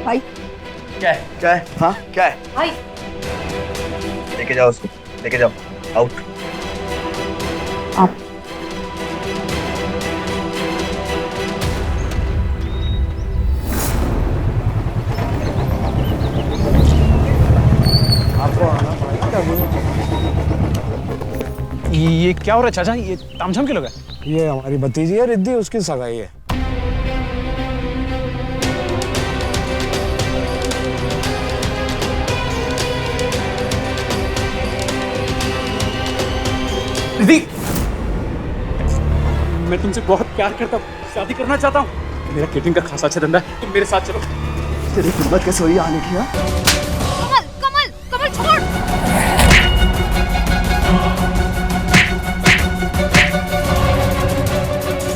भाई क्या है? क्या है? हाँ क्या है? भाई लेके जाओ उसको, लेके जाओ। आउट। आप आपको आना पड़ेगा अभी। ये क्या हो रहा है चाचा? ये तामझाम क्यों लगा? ये हमारी भतीजी है रिद्धि, उसकी सगाई है। रिद्धि, मैं तुमसे बहुत प्यार करता हूँ, शादी करना चाहता हूँ। मेरा केटरिंग का खासा अच्छा धंधा है, तुम मेरे साथ चलो। तेरी हिम्मत कैसे हुई आने की? हाँ? कमल कमल कमल छोड़।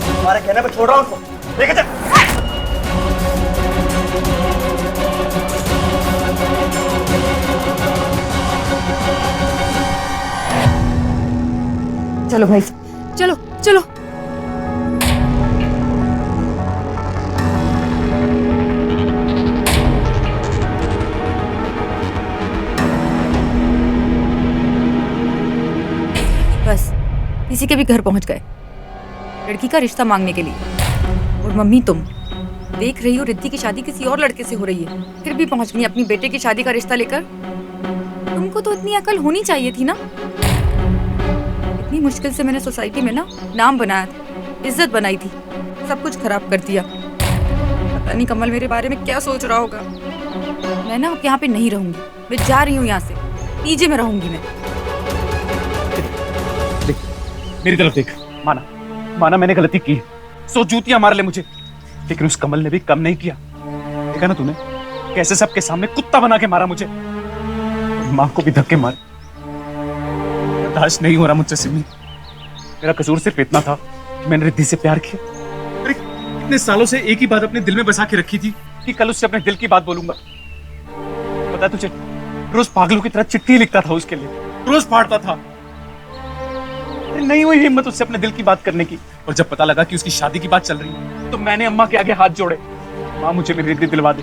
तुम्हारे कहने पे छोड़ रहा हूँ उसको, लेके चल। चलो भाई चलो चलो। बस किसी के भी घर पहुंच गए लड़की का रिश्ता मांगने के लिए। और मम्मी तुम देख रही हो रिद्धि की शादी किसी और लड़के से हो रही है, फिर भी पहुंच गई अपनी बेटे की शादी का रिश्ता लेकर। तुमको तो इतनी अकल होनी चाहिए थी ना। इतनी मुश्किल से मैंने सोसाइटी में ना नाम बनाया था, इज्जत बनाई थी, सब कुछ खराब कर दिया। पता नहीं कमल मेरे बारे में क्या सोच रहा होगा। मैं ना अब यहाँ पे नहीं रहूंगी, मैं जा रही हूँ यहाँ से, पीजे में रहूंगी मैं। देख, मेरी तरफ देख। माना माना मैंने गलती की, 100 जूतियां मार ले मुझे, लेकिन उस कमल ने भी कम नहीं किया। देखा ना तूने कैसे सबके सामने कुत्ता बना के मारा मुझे, माँ को भी धक्के मारे। बर्दाश्त नहीं हो रहा मुझसे सिमी। मेरा कसूर सिर्फ इतना था कि मैंने रिद्धि से प्यार किया। अरे इतने सालों से एक ही बात अपने दिल में बसा के रखी थी कि कल उससे अपने दिल की बात बोलूंगा। पता है तुझे, रोज पागलों की तरह चिट्ठी लिखता था उसके लिए, रोज फाड़ता था। नहीं हुई हिम्मत उससे अपने दिल की बात करने की। और जब पता लगा कि उसकी शादी की बात चल रही है तो मैंने अम्मा के आगे हाथ जोड़े, माँ मुझे मेरी रिद्धि दिलवा दे।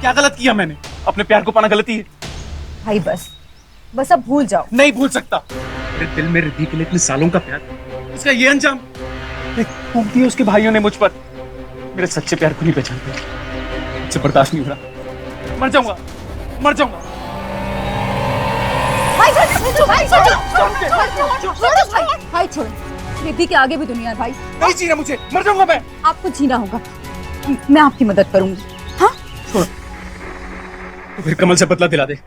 क्या गलत किया मैंने? अपने प्यार को पाना गलती है? भाई बस बस अब भूल जाओ। नहीं भूल सकता। मेरे दिल में रिद्धि के लिए इतने सालों का प्यार, उसका ये अंजाम फूंक दिया उसके भाइयों ने मुझ पर। मेरे सच्चे प्यार को नहीं पहचान पाया, मुझसे बर्दाश्त नहीं हो रहा। मर जाऊंगा, मर जाऊंगा। भाई छोड़ो भाई छोड़ो भाई छोड़ो। रिद्धि के आगे भी दुनिया है भाई। नहीं जीना मुझे, मर जाऊंगा मैं। आपको जीना होगा, मैं आपकी मदद करूंगी। हाँ छोड़, तो फिर कमल से बदला दिला दे।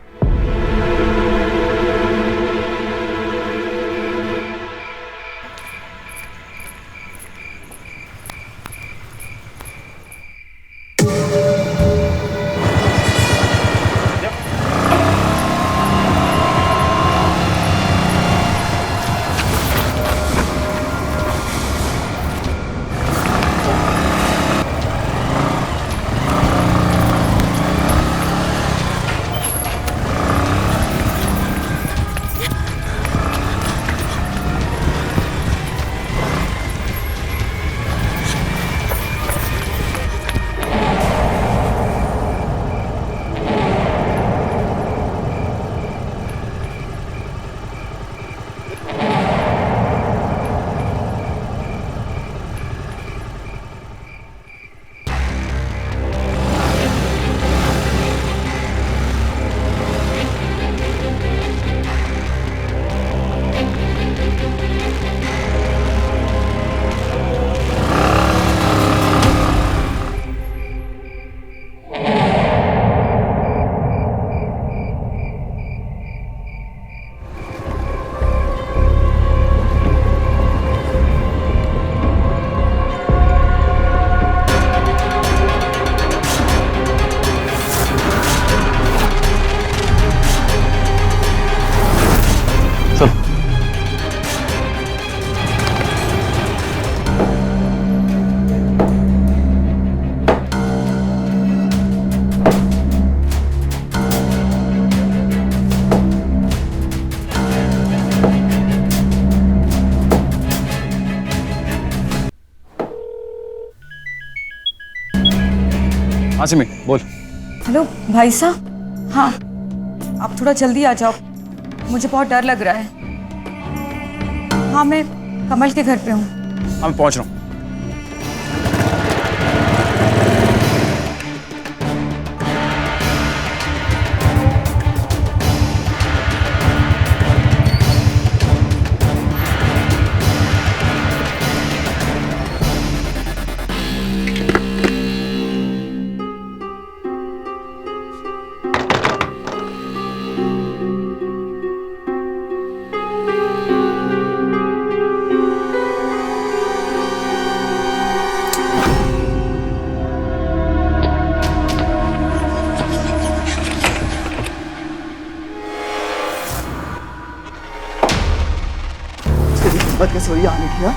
हाँ सिमी बोल। हेलो भाई साहब, हाँ आप थोड़ा जल्दी आ जाओ, मुझे बहुत डर लग रहा है। हाँ मैं कमल के घर पे हूँ। मैं पहुंच रहा हूँ। हिम्मत कैसे हुई आने की?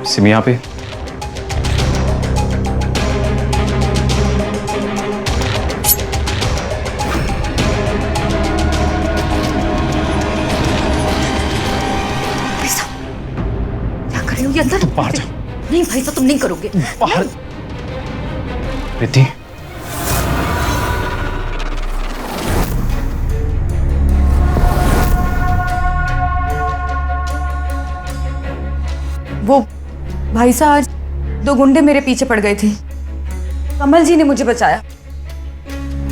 सिमी यहाँ पे? क्या कर रही हो ये अंदर? तुम बाहर जाओ। नहीं भाई साहब तुम नहीं करोगे। बाहर। रिद्धि, वो भाई साहब आज 2 गुंडे मेरे पीछे पड़ गए थे, कमल जी ने मुझे बचाया।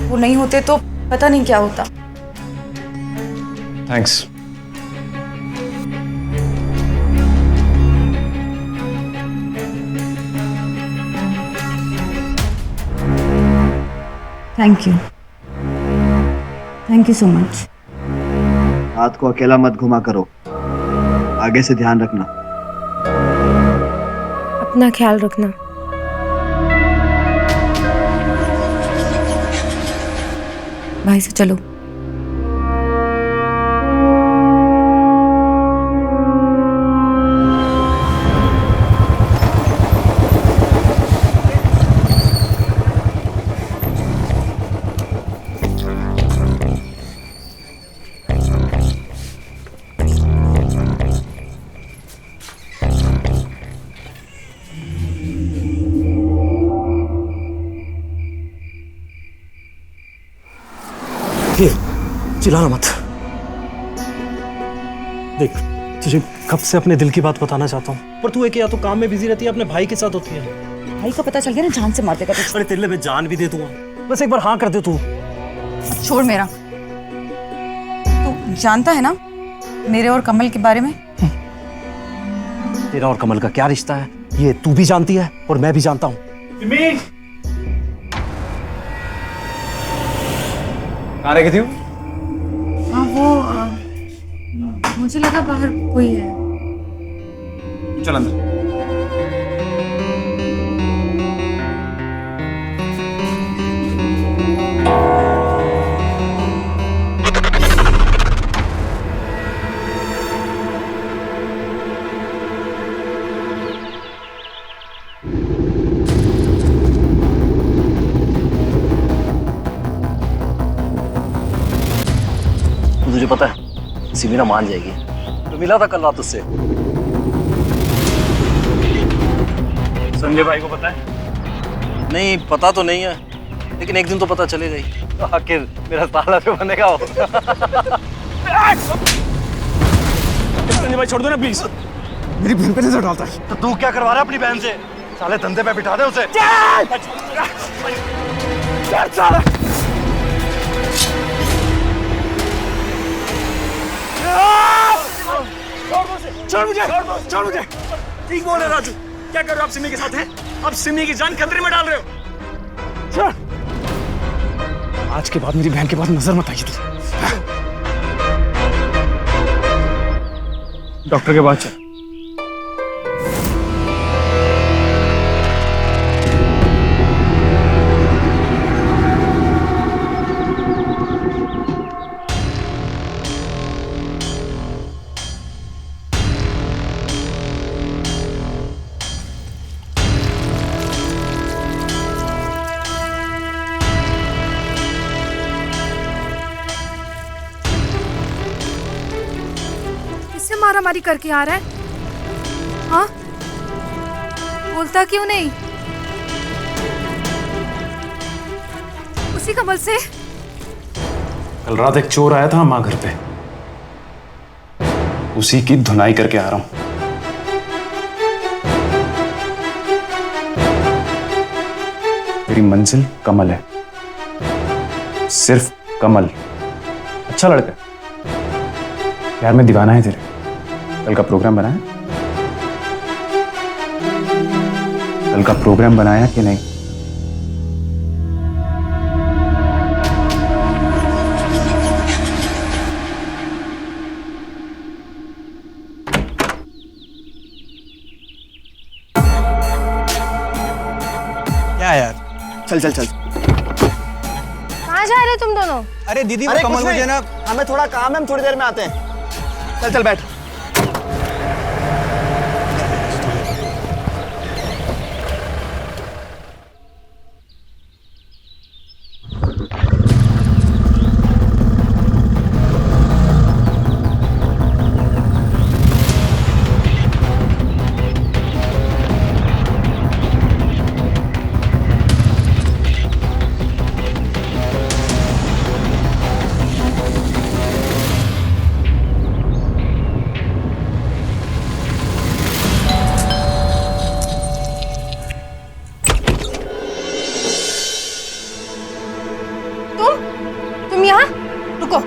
वो नहीं होते तो पता नहीं क्या होता। Thanks. Thank you so much. रात को अकेला मत घुमा करो, आगे से ध्यान रखना। अपना ख्याल रखना। भाई से चलो। चिल्लाना मत। देख, तुझे कब से अपने दिल की बात बताना चाहता हूँ, पर तू एक या तो काम में बिजी रहती है, अपने भाई के साथ होती है। भाई का पता चल गया ना, जान से मार देगा तुझे। अरे तेरे लिए मैं जान भी दे दूंगा, बस एक बार हाँ कर दे तू। छोड़ मेरा। तू जानता है ना मेरे और कमल के बारे में? तेरा और कमल का क्या रिश्ता है ये तू भी जानती है और मैं भी जानता हूँ। कहाँ रह गई थी? हाँ वो मुझे लगा बाहर कोई है। चल अंदर। तुझे पता है सिमीना मान जाएगी, तो मिला था कल रात उससे। संजय भाई को पता है? नहीं पता तो नहीं है, लेकिन एक दिन तो पता चलेगा ही। तो आखिर मेरा ताला तो बनेगा वो। संजय भाई छोड़ दो ना प्लीज। मेरी बहन पे नजर डालता है। तो तू क्या करवा रहा है अपनी बहन से? साले धंधे पे बिठा दे उसे। छोड़ मुझे, छोड़ मुझे। ठीक बोल रहे राजू, क्या कर रहे हो आप? सिमी के साथ हैं? आप सिमी की जान खतरे में डाल रहे हो। छोड़। आज के बाद मेरी बहन के पास नजर मत आइए तू। डॉक्टर के पास चल। मारामारी करके आ रहा है? हाँ, बोलता क्यों नहीं? उसी कमल से? कल रात एक चोर आया था माँ घर पे, उसी की धुनाई करके आ रहा हूं। मेरी मंजिल कमल है, सिर्फ कमल। अच्छा लड़का है, प्यार में दीवाना है तेरे। कल का प्रोग्राम बनाया? कल का प्रोग्राम बनाया कि नहीं? क्या यार? चल चल चल। कहाँ जा रहे तुम दोनों? अरे दीदी वो अरे कमल कुछ मुझे नहीं, ना हमें थोड़ा काम है, हम थोड़ी देर में आते हैं। चल चल बैठ। तुम यहाँ? रुको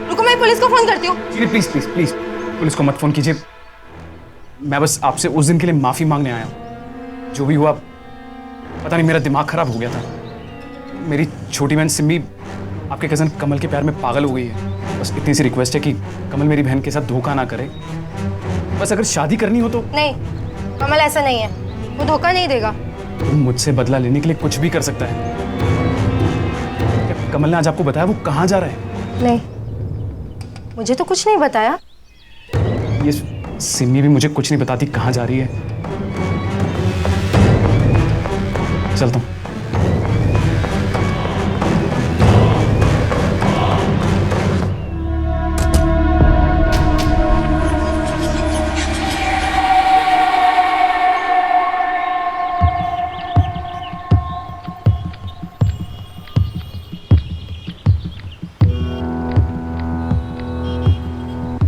रुको, मैं पुलिस को फोन करती हूँ। प्लीज प्लीज प्लीज पुलिस को मत फोन कीजिए। मैं बस आपसे उस दिन के लिए माफी मांगने आया हूं। जो भी हुआ, पता नहीं, मेरा दिमाग खराब हो गया था। मेरी छोटी बहन सिम्मी आपके कजन कमल के प्यार में पागल हो गई है। बस इतनी सी रिक्वेस्ट है कि कमल मेरी बहन के साथ धोखा ना करे। बस अगर शादी करनी हो तो। नहीं, कमल ऐसा नहीं है, वो धोखा नहीं देगा। मुझसे बदला लेने के लिए कुछ भी कर सकता है। क्या कमल ने आज आपको बताया वो कहाँ जा रहा है? नहीं, मुझे तो कुछ नहीं बताया। ये सिम्मी भी मुझे कुछ नहीं बताती कहाँ जा रही है। चलता हूँ।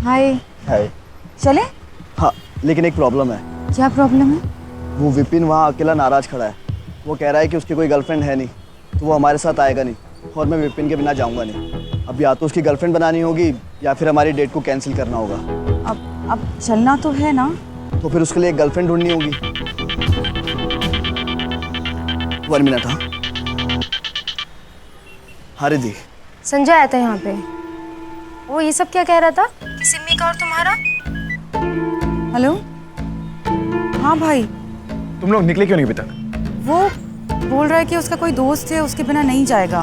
हाय। है। चले? हाँ, लेकिन एक प्रॉब्लम है। क्या प्रॉब्लम है? वो विपिन वहाँ अकेला नाराज खड़ा है। वो कह रहा है कि उसकी कोई गर्लफ्रेंड है नहीं, तो वो हमारे साथ आएगा नहीं, और मैं विपिन के बिना जाऊँगा नहीं। अब या तो उसकी गर्लफ्रेंड बनानी होगी या फिर हमारी डेट को कैंसिल करना होगा। अब चलना तो है ना? तो फिर उसके लिए एक गर्लफ्रेंड ढूंढनी होगी। 1 मिनट। हाँ हाँ रिद्धि। संजय आया था यहाँ पे। वो ये सब क्या कह रहा था कि सिम्मी का और तुम्हारा? हेलो। हाँ भाई, तुम लोग निकले क्यों नहीं अभी तक? वो बोल रहा है कि उसका कोई दोस्त है, उसके बिना नहीं जाएगा,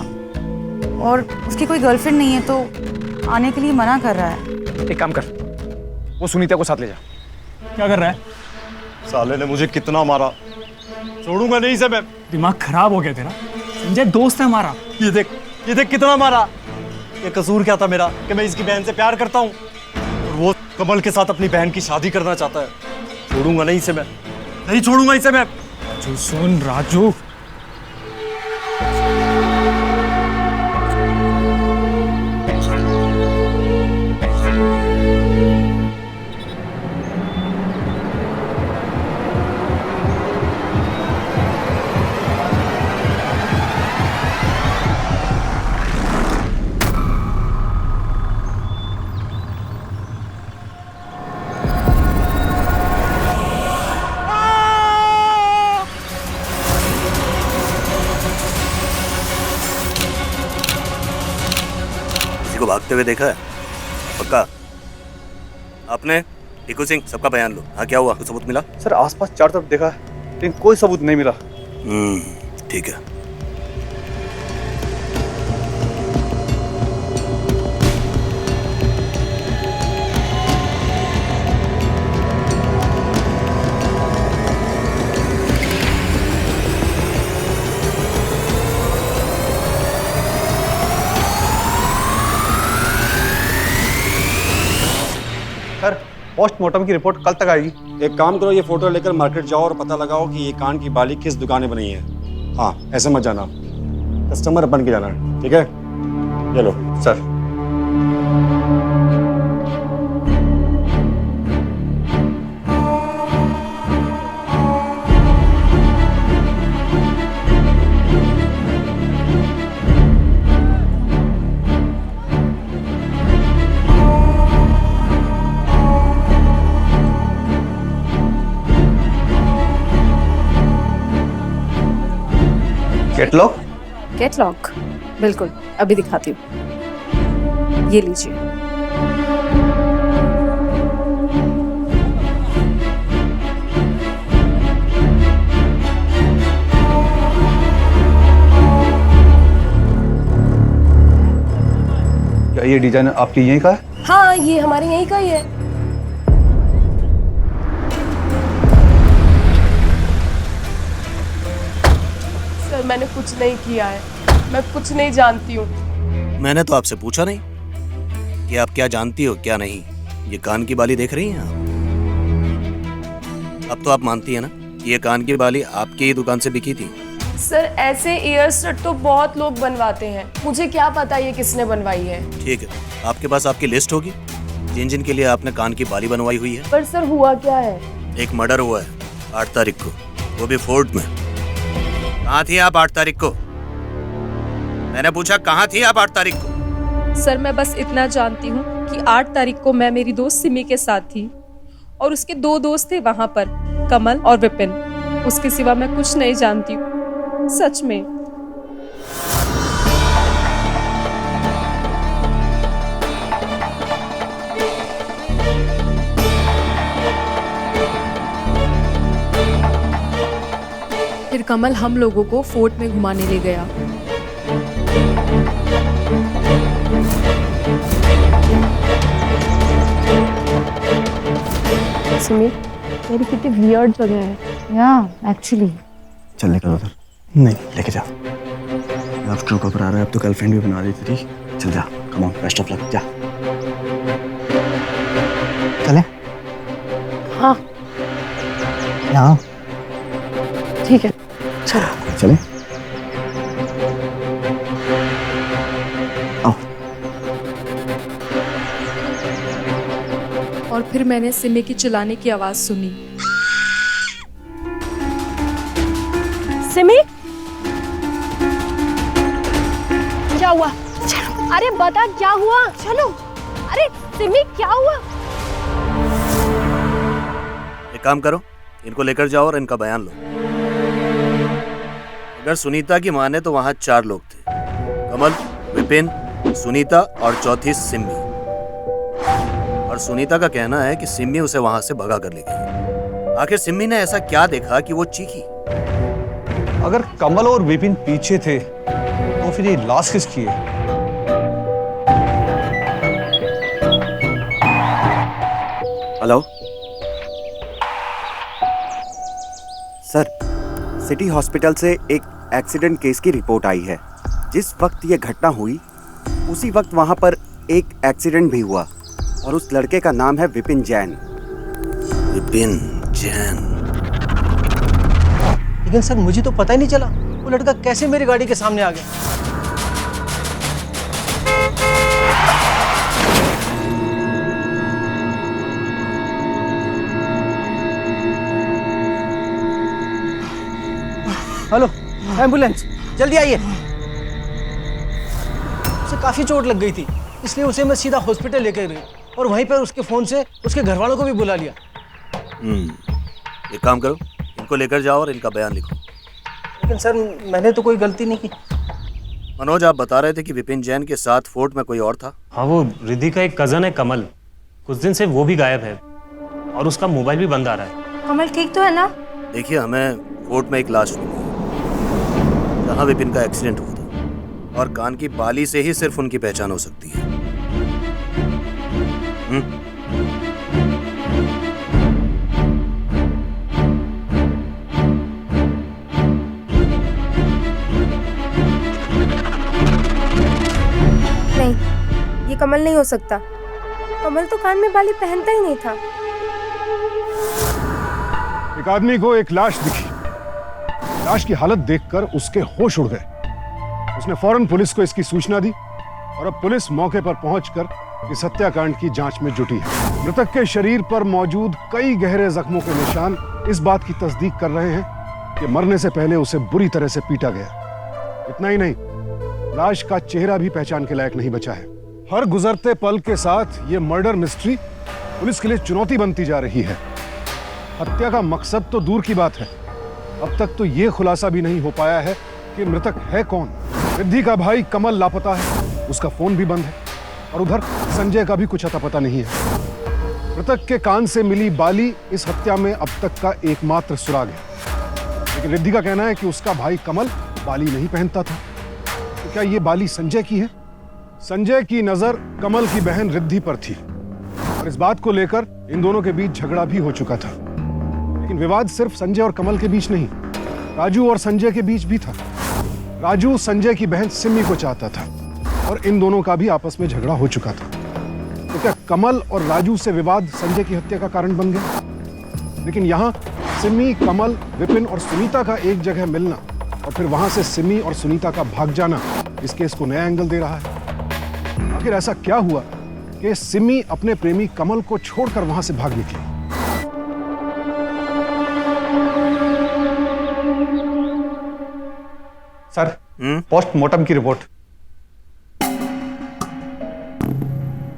और उसकी कोई गर्लफ्रेंड नहीं है, तो आने के लिए मना कर रहा है। एक काम कर, वो सुनीता को साथ ले जा। क्या कर रहा है? साले ने मुझे कितना मारा, छोड़ूंगा नहीं इसे मैं। दिमाग खराब हो गया तेरा। संजय दोस्त है हमारा। ये देख कितना मारा। ये कसूर क्या था मेरा कि मैं इसकी बहन से प्यार करता हूँ, और वो कमल के साथ अपनी बहन की शादी करना चाहता है। छोड़ूंगा नहीं इसे मैं, नहीं छोड़ूंगा इसे मैं। जो सुन राजू, को भागते हुए देखा है? पक्का? आपने? टीकू सिंह, सबका बयान लो। हाँ, क्या हुआ? कुछ सबूत मिला? सर आसपास चारों तरफ देखा, लेकिन कोई सबूत नहीं मिला। ठीक है। पोस्टमार्टम की रिपोर्ट कल तक आएगी। एक काम करो, ये फोटो लेकर मार्केट जाओ और पता लगाओ कि ये कान की बाली किस दुकान में बनी है। हाँ, ऐसे मत जाना, कस्टमर बन के जाना, ठीक है? चलो सर। कैटलॉग? कैटलॉग बिल्कुल, अभी दिखाती हूँ। ये लीजिए। क्या ये डिजाइन आपकी यहीं का है? हाँ, ये हमारे यहीं का ही है। सर मैंने कुछ नहीं किया है, मैं कुछ नहीं जानती हूँ। मैंने तो आपसे पूछा नहीं कि आप क्या जानती हो क्या नहीं। ये कान की बाली देख रही हैं आप? अब तो आप मानती है ना कि ये कान की बाली आपकी ही दुकान से बिकी थी। सर ऐसे ईयर सेट तो बहुत लोग बनवाते हैं, मुझे क्या पता ये किसने बनवाई है। ठीक है, आपके पास आपकी लिस्ट होगी जिन जिन के लिए आपने कान की बाली बनवाई हुई है। पर सर हुआ क्या है? एक मर्डर हुआ है 8 तारीख को, वो भी फोर्ट में। कहाँ थी आप 8 तारीख को? मैंने पूछा कहाँ थी आप 8 तारीख को? सर मैं बस इतना जानती हूँ कि 8 तारीख को मैं मेरी दोस्त सिमी के साथ थी और उसके 2 दोस्त थे वहां पर, कमल और विपिन। उसके सिवा मैं कुछ नहीं जानती हूँ, सच में। फिर कमल हम लोगों को फोर्ट में घुमाने ले गया। सिमी, मेरी कितनी वियर्ड जगह है। या एक्चुअली चल निकल उधर। नहीं, लेके जा। आफ्टर को आ रहा है, अब तो गर्लफ्रेंड भी बना दी तेरी। चल जा, come on, best of luck, जा। चले? हाँ यहाँ ठीक है। चले? आओ। और फिर मैंने सिमी की चिल्लाने की आवाज सुनी। सिमी, क्या हुआ? अरे बता क्या हुआ? चलो। अरे सिमी क्या हुआ? एक काम करो, इनको लेकर जाओ और इनका बयान लो। अगर सुनीता की माने तो वहां 4 लोग थे, कमल, विपिन, सुनीता और चौथी सिम्मी। और सुनीता का कहना है कि सिम्मी उसे वहां से भगा कर ले गई। आखिर सिम्मी ने ऐसा क्या देखा कि वो चीखी? अगर कमल और विपिन पीछे थे तो फिर ये लाश किसकी है? हेलो सर, सिटी हॉस्पिटल से एक एक्सीडेंट केस की रिपोर्ट आई है। जिस वक्त ये घटना हुई उसी वक्त वहां पर एक एक्सीडेंट भी हुआ और उस लड़के का नाम है विपिन जैन। विपिन जैन? लेकिन सर मुझे तो पता ही नहीं चला वो लड़का कैसे मेरी गाड़ी के सामने आ गया। हेलो, एम्बुलेंस, जल्दी आइए। उसे काफी चोट लग गई थी, इसलिए उसे मैं सीधा हॉस्पिटल लेकर गई और वहीं पर उसके फोन से उसके घर वालों को भी बुला लिया। एक काम करो, इनको लेकर जाओ और इनका बयान लिखो। लेकिन सर मैंने तो कोई गलती नहीं की। मनोज, आप बता रहे थे कि विपिन जैन के साथ फोर्ट में कोई और था। हाँ, वो रिद्धि का एक कजन है कमल, कुछ दिन से वो भी गायब है और उसका मोबाइल भी बंद आ रहा है। कमल ठीक तो है ना? देखिए, हमें फोर्ट में एक लाश मिली है जहाँ विपिन का एक्सीडेंट हुआ था, और कान की बाली से ही सिर्फ उनकी पहचान हो सकती है। नहीं, ये कमल नहीं हो सकता। कमल तो कान में बाली पहनता ही नहीं था। एक आदमी को एक लाश दिखी। लाश की हालत देखकर उसके होश उड़ गए। उसने फौरन पुलिस को इसकी सूचना दी और अब पुलिस मौके पर पहुंचकर इस हत्याकांड की जांच में जुटी है। मृतक के शरीर पर मौजूद कई गहरे जख्मों के निशान इस बात की तस्दीक कर रहे हैं कि मरने से पहले उसे बुरी तरह से पीटा गया। इतना ही नहीं, लाश का चेहरा भी पहचान के लायक नहीं बचा है। हर गुजरते पल के साथ ये मर्डर मिस्ट्री पुलिस के लिए चुनौती बनती जा रही है। हत्या का मकसद तो दूर की बात है, अब तक तो ये खुलासा भी नहीं हो पाया है कि मृतक है कौन। रिद्धि का भाई कमल लापता है, उसका फोन भी बंद है, और उधर संजय का भी कुछ अता पता नहीं है। मृतक के कान से मिली बाली इस हत्या में अब तक का एकमात्र सुराग है। लेकिन रिद्धि का कहना है कि उसका भाई कमल बाली नहीं पहनता था। तो क्या ये बाली संजय की है? संजय की नजर कमल की बहन रिद्धि पर थी और इस बात को लेकर इन दोनों के बीच झगड़ा भी हो चुका था। लेकिन विवाद सिर्फ संजय और कमल के बीच नहीं, राजू और संजय के बीच भी था। राजू संजय की बहन सिम्मी को चाहता था और इन दोनों का भी आपस में झगड़ा हो चुका था। तो क्या कमल और राजू से विवाद संजय की हत्या का कारण बन गया? लेकिन यहाँ सिम्मी, कमल, विपिन और सुनीता का एक जगह मिलना और फिर वहां से सिम्मी और सुनीता का भाग जाना इस केस को नया एंगल दे रहा है। आखिर ऐसा क्या हुआ कि सिम्मी अपने प्रेमी कमल को छोड़कर वहां से भाग निकली? सर, पोस्टमार्टम की रिपोर्ट।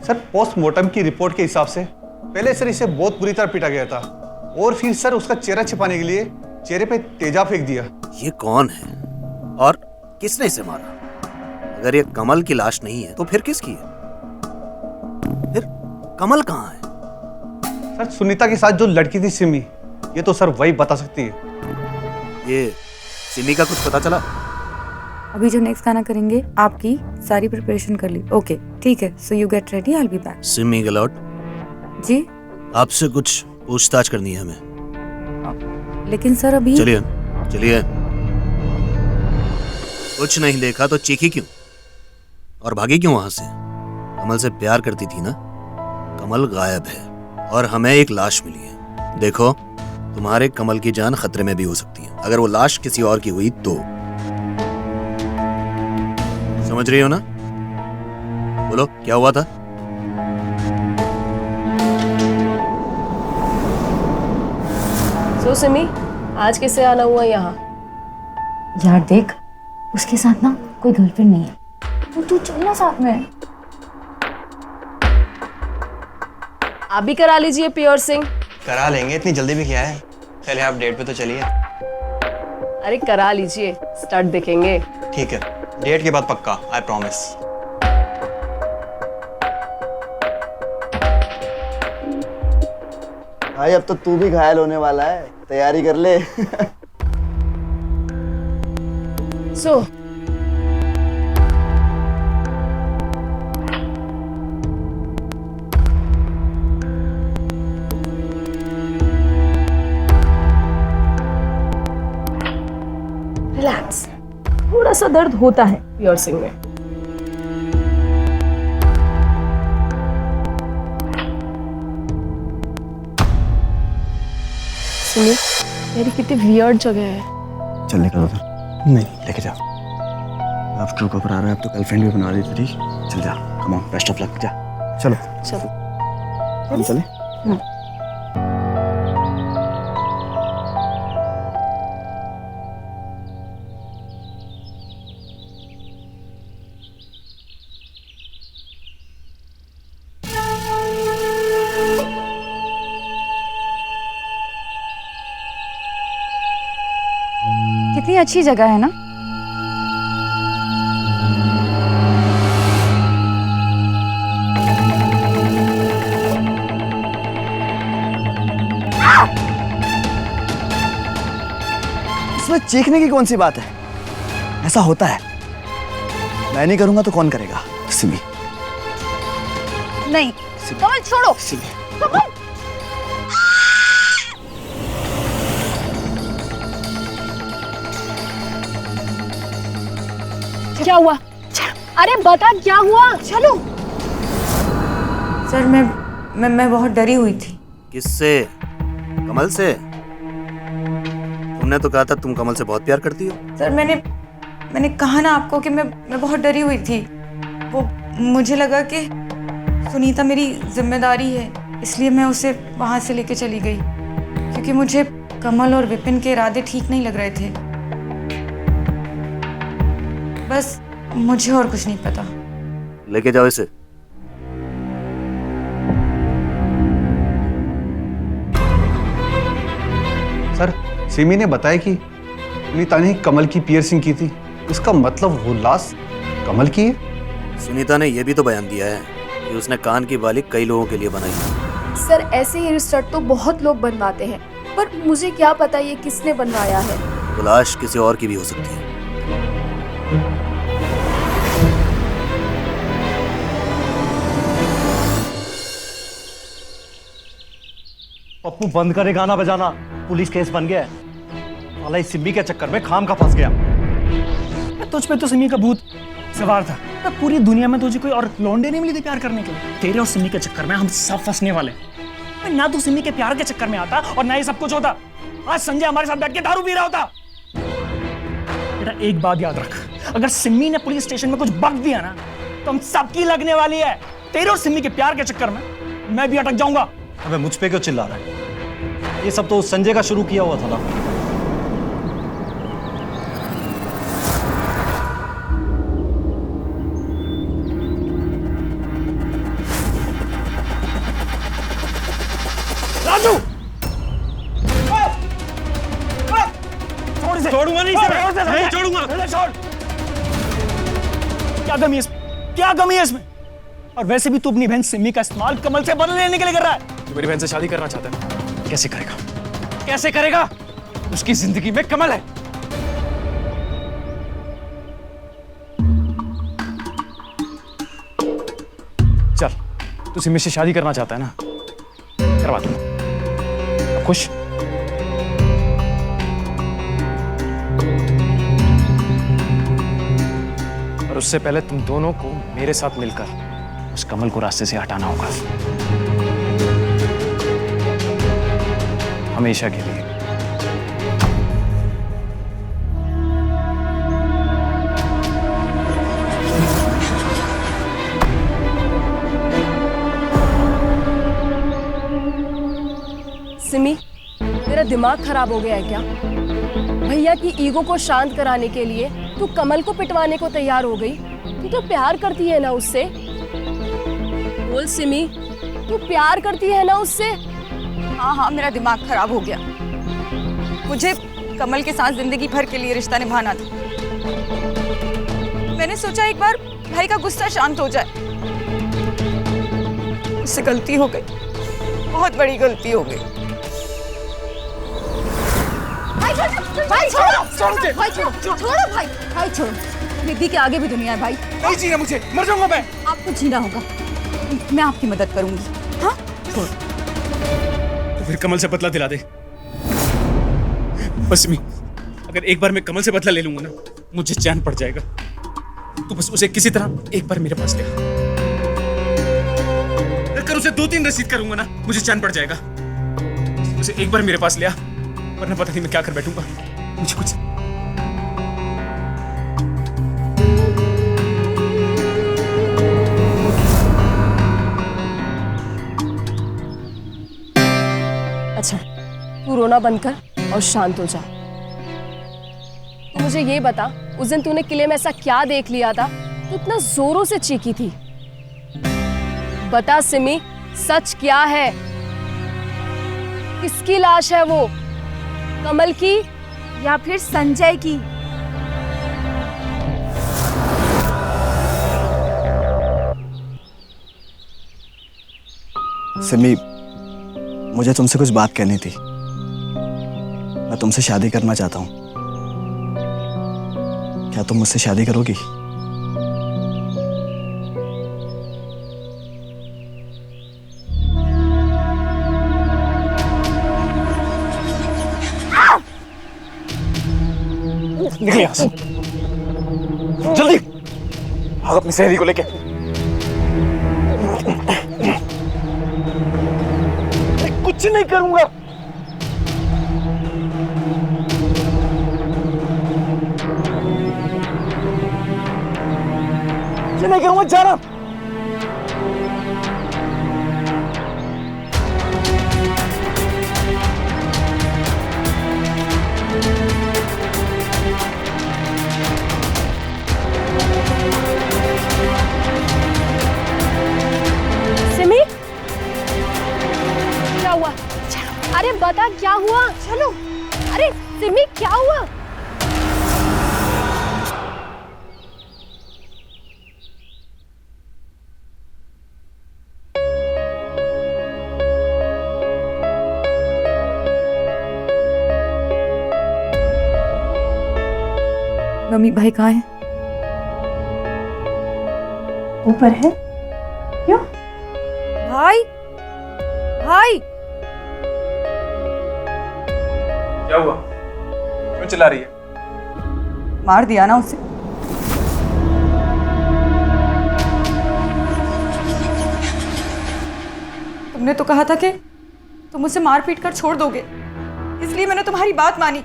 सर, पोस्टमार्टम की रिपोर्ट के हिसाब से पहले सर इसे बहुत बुरी तरह पीटा गया था और फिर सर उसका चेहरा छिपाने के लिए चेहरे पे तेजाब फेंक दिया। ये कौन है और किसने इसे मारा? अगर ये कमल की लाश नहीं है तो फिर किसकी है? फिर कमल कहाँ है? सर, सुनीता के साथ जो लड़की थी सिमी, ये तो सर वही बता सकती है। ये सिमी का कुछ पता चला? अभी जो नेक्स्ट गाना करेंगे आपकी सारी प्रिपरेशन कर ली। ओके ठीक है, so you get ready, I will be back. Simi Gahlot ji, आपसे कुछ पूछताछ करनी है हमें। लेकिन सर अभी चलिए चलिए। कुछ नहीं देखा तो चीखी क्यों और भागी क्यों वहां से? कमल से प्यार करती थी ना? कमल गायब है और हमें एक लाश मिली है। देखो, तुम्हारे कमल की जान खतरे में भी हो सकती है अगर वो लाश किसी और की हुई तो। समझ रही हो ना? बोलो, क्या हुआ था? सो सिमी, आज कैसे आना हुआ यहाँ? यार देख, उसके साथ ना कोई गर्लफ्रेंड नहीं है, तो तू चल ना साथ में। आप भी करा लीजिए प्योर सिंह। करा लेंगे, इतनी जल्दी भी क्या है। पहले आप डेट पे तो चलिए। अरे करा लीजिए, स्टार्ट देखेंगे। ठीक है, डेट के बाद पक्का, आई प्रॉमिस। भाई अब तो तू भी घायल होने वाला है, तैयारी कर ले। सो रिलैक्स, थोड़ा सा दर्द होता है प्योर सिंह में। सुनिए, मेरी कितनी वियर्ड जगह है। चल निकल उधर। नहीं, लेके जा। अब ट्रू कपर आ रहा है, अब तो गर्लफ्रेंड भी बना ली तेरी। चल जा, come on, best of luck, जा। चलो चलो हम चले। कितनी अच्छी जगह है ना। इसमें चीखने की कौन सी बात है? ऐसा होता है। मैं नहीं करूंगा तो कौन करेगा? सिमी। नहीं, कमल छोड़ो। सिमी। कमल। क्या हुआ? अरे बता क्या हुआ? चलो। सर मैं बहुत डरी हुई थी। किससे? कमल से? तुमने तो कहा था तुम कमल से बहुत प्यार करती हो। सर मैंने कहा ना आपको कि मैं बहुत डरी हुई थी। वो मुझे लगा कि सुनीता मेरी जिम्मेदारी है, इसलिए मैं उसे वहाँ से लेके चली गई, क्योंकि मुझे कमल और विपिन के इरादे ठीक नहीं लग रहे थे। बस मुझे और कुछ नहीं पता। लेके जाओ इसे। सर, सिमी ने बताया कि सुनीता ने कमल की पियर्सिंग की थी। इसका मतलब वो लाश कमल की है? सुनीता ने यह भी तो बयान दिया है कि उसने कान की बाली कई लोगों के लिए बनाई है। सर, ऐसे हेयर स्टाइल तो बहुत लोग बनवाते हैं, पर मुझे क्या पता ये किसने बनवाया है। वो लाश किसी और की भी हो सकती है। पप्पू बंद करे गाना बजाना, पुलिस केस बन गया है। साला इस सिम्मी के चक्कर में खाम का फंस गया। तुझ पे तो सिमी का भूत सवार था। तो पूरी दुनिया में तुझे कोई और लौंडे नहीं मिली थी प्यार करने के लिए। तेरे और सिमी के चक्कर में हम सब फंसने वाले। ना तू सिमी के प्यार के चक्कर में आता और ना ये सब कुछ होता। आज संजय हमारे साथ बैठ के दारू पी रहा होता। बेटा एक बात याद रख, अगर सिमी ने पुलिस स्टेशन में कुछ बक दिया ना तो हम सबकी लगने वाली है। तेरे और सिमी के प्यार के चक्कर में मैं भी अटक जाऊंगा। अबे मुझ पे क्यों चिल्ला रहा है? ये सब तो संजय का शुरू किया हुआ था ना। राजू! छोड़ूंगा नहीं इसे, नहीं छोड़ूंगा। छोड़। क्या कमी है इसमें? क्या कमी है इसमें? और वैसे भी तू अपनी बहन सिमी का इस्तेमाल कमल से बदला लेने के लिए कर रहा है। तू मेरी बहन से शादी करना चाहता है? कैसे करेगा? कैसे करेगा? उसकी जिंदगी में कमल है। चल, तू सिमी से शादी करना चाहता है ना? करवा दूंगा। खुश? और उससे पहले तुम दोनों को मेरे साथ मिलकर उस कमल को रास्ते से हटाना होगा, हमेशा के लिए। सिमी, तेरा दिमाग खराब हो गया है क्या? भैया की ईगो को शांत कराने के लिए तू कमल को पिटवाने को तैयार हो गई। तू तो प्यार करती है ना उससे? बोल सिमी, तू प्यार करती है ना उससे? हाँ, मेरा दिमाग खराब हो गया। मुझे कमल के साथ जिंदगी भर के लिए रिश्ता निभाना था। मैंने सोचा एक बार भाई का गुस्सा शांत हो जाए। उससे गलती हो गई, बहुत बड़ी गलती हो गई। भाई छोड़ो, भाई छोड़ो, भाई छोड़ो। रिद्धि के आगे भी दुनिया है भाई। नहीं जीना मुझे, मर जाऊंगा मैं। आपको जीना होगा, मैं आपकी मदद करूंगी। हाँ छोड़। तो फिर कमल से बदला दिला दे। बस मी, अगर एक बार मैं कमल से बदला ले लूंगा ना, मुझे चैन पड़ जाएगा। तो बस उसे किसी तरह एक बार मेरे पास ले आ। अगर उसे 2-3 रसीद करूंगा ना, मुझे चैन पड़ जाएगा। उसे एक बार मेरे पास ले आ, वरना पता नहीं मैं क्या कर बैठूंगा। मुझे कुछ अच्छा, तू रोना बंद कर और शांत हो जा। मुझे ये बता, उस दिन तूने किले में ऐसा क्या देख लिया था तू इतना जोरों से चीखी थी? बता सिमी, सच क्या है? किसकी लाश है वो? कमल की या फिर संजय की? सिमी, मुझे तुमसे कुछ बात कहनी थी। मैं तुमसे शादी करना चाहता हूँ। क्या तुम मुझसे शादी करोगी? निकल यहाँ से, जल्दी भाग अपनी सहेली को लेके। कुछ नहीं करूंगा। मैं कहूँ मत जाना। सिमी, क्या हुआ? अरे बता क्या हुआ? चलो। अरे सिमी क्या हुआ? मम्मी भाई कहाँ है? ऊपर है। क्यों? भाई भाई क्या हुआ? क्यों चिल्ला रही है? मार दिया ना उसे। तुमने तो कहा था कि तुम उसे मार पीट कर छोड़ दोगे, इसलिए मैंने तुम्हारी बात मानी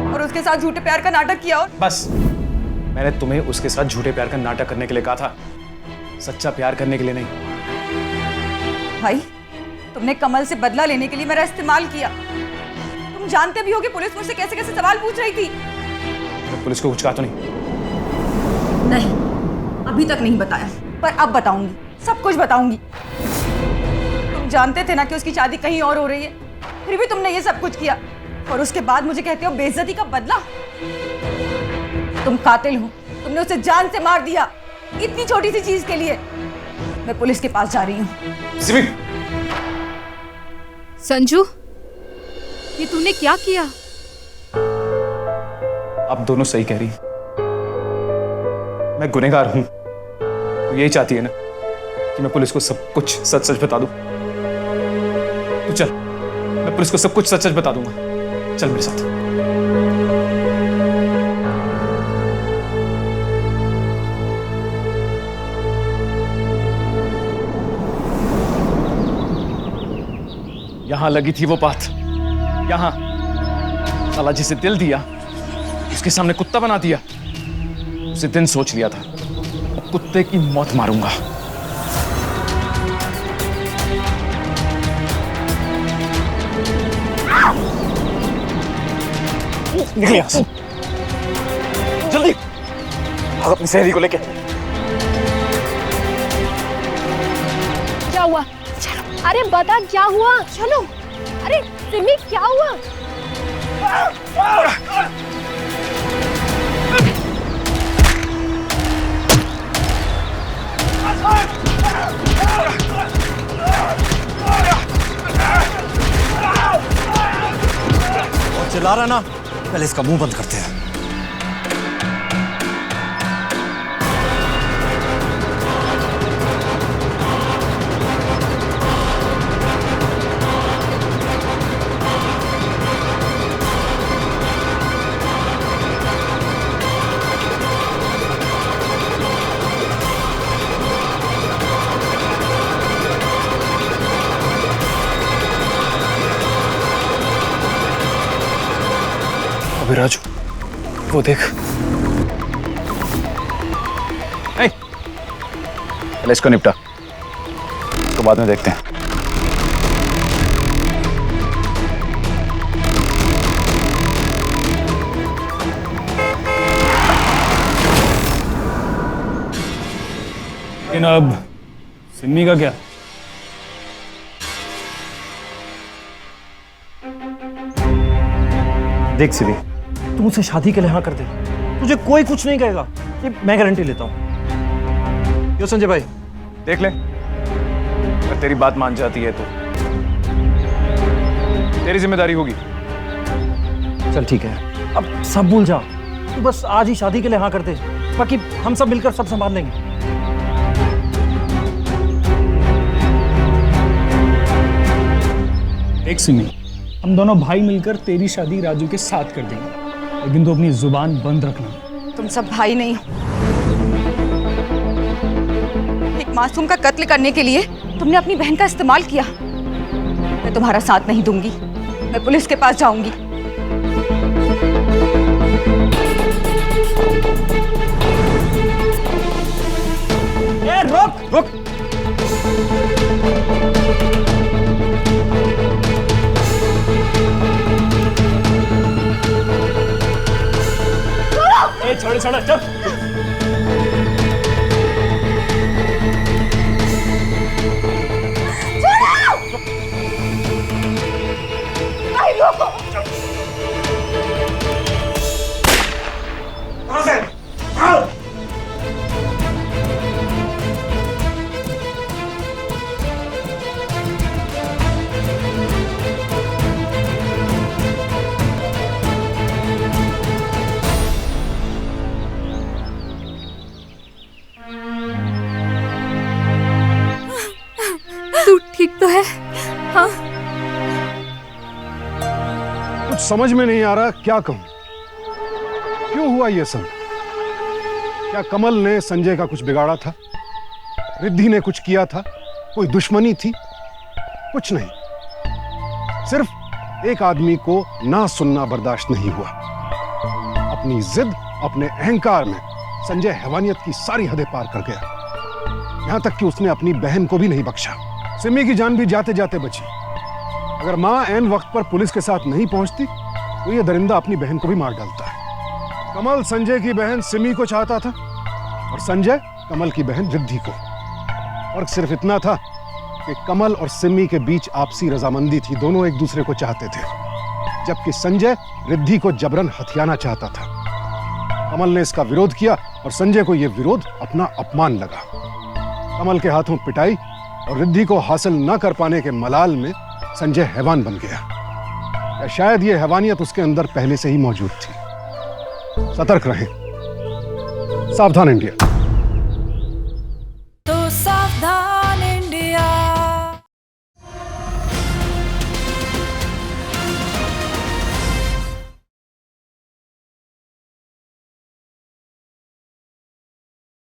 और उसके साथ झूठे प्यार का नाटक किया। और बस, मैंने तुम्हें उसके साथ झूठे प्यार का नाटक करने के लिए कहा था, सच्चा प्यार करने के लिए नहीं। भाई, तुमने कमल से बदला लेने के लिए मेरा इस्तेमाल किया। तुम जानते भी हो कि पुलिस मुझसे कैसे कैसे सवाल पूछ रही थी। तो पुलिस को कुछ कहा तो नहीं? नहीं, अभी तक नहीं बताया, पर अब बताऊंगी, सब कुछ बताऊंगी। तुम जानते थे ना कि उसकी शादी कहीं और हो रही है, फिर भी तुमने ये सब कुछ किया और उसके बाद मुझे कहते हो बेइज्जती का बदला। तुम कातिल हो, तुमने उसे जान से मार दिया इतनी छोटी सी चीज के लिए। मैं पुलिस के पास जा रही हूँ। संजू, ये तूने क्या किया? आप दोनों सही कह रही हैं। मैं गुनहगार हूं। तो यही चाहती है ना कि मैं पुलिस को सब कुछ सच सच बता दूं। तो चल, मैं पुलिस को सब कुछ सच सच बता दूंगा। चल मेरे साथ। यहां लगी थी वो बात, यहां। साला जिसे दिल दिया उसके सामने कुत्ता बना दिया। उसे दिन सोच लिया था, कुत्ते की मौत मारूंगा। निकल यहां से, जल्दी भाग अपनी सहेली को लेके। क्या हुआ? अरे बता क्या हुआ? चलो। अरे सिमी क्या हुआ? और चिल्ला रहा ना, पहले इसका मुंह बंद करते हैं। अबे राजू, वो देख। पहले इसको निपटा, उसको बाद में देखते हैं। लेकिन अब सिम्मी का क्या? देख सिमी, तू मुझसे शादी के लिए हाँ कर दे, तुझे कोई कुछ नहीं कहेगा, ये मैं गारंटी लेता हूँ। क्यों संजय भाई? देख ले, अगर तेरी बात मान जाती है तो तेरी जिम्मेदारी होगी। चल ठीक है, अब सब भूल जा, तू बस आज ही शादी के लिए हाँ कर दे, बाकी हम सब मिलकर सब संभाल लेंगे। एक सिमी, हम दोनों भाई मिलकर तेरी शादी राजू के साथ कर देंगे, लेकिन तू अपनी जुबान बंद रखना। तुम सब भाई नहीं हो। एक मासूम का कत्ल करने के लिए तुमने अपनी बहन का इस्तेमाल किया। मैं तुम्हारा साथ नहीं दूंगी, मैं पुलिस के पास जाऊंगी। रुक रुक। छोड़ छोड़ चल। तू ठीक तो है? हाँ। कुछ समझ में नहीं आ रहा क्या कहूं, क्यों हुआ ये सब? क्या कमल ने संजय का कुछ बिगाड़ा था? रिद्धि ने कुछ किया था? कोई दुश्मनी थी? कुछ नहीं, सिर्फ एक आदमी को ना सुनना बर्दाश्त नहीं हुआ। अपनी जिद, अपने अहंकार में संजय हैवानियत की सारी हदें पार कर गया, यहां तक कि उसने अपनी बहन को भी नहीं बख्शा। सिमी की जान भी जाते जाते बची। अगर मां ऐन वक्त पर पुलिस के साथ नहीं पहुंचती तो ये दरिंदा अपनी बहन को भी मार डालता है। कमल संजय की बहन सिमी को चाहता था और संजय कमल की बहन रिद्धि को। और सिर्फ इतना था कि कमल और सिमी के बीच आपसी रजामंदी थी, दोनों एक दूसरे को चाहते थे, जबकि संजय रिद्धि को जबरन हथियाना चाहता था। कमल ने इसका विरोध किया और संजय को यह विरोध अपना अपमान लगा। कमल के हाथों पिटाई और रिद्धि को हासिल न कर पाने के मलाल में संजय हैवान बन गया, या शायद यह हैवानियत उसके अंदर पहले से ही मौजूद थी। सतर्क रहें, सावधान इंडिया।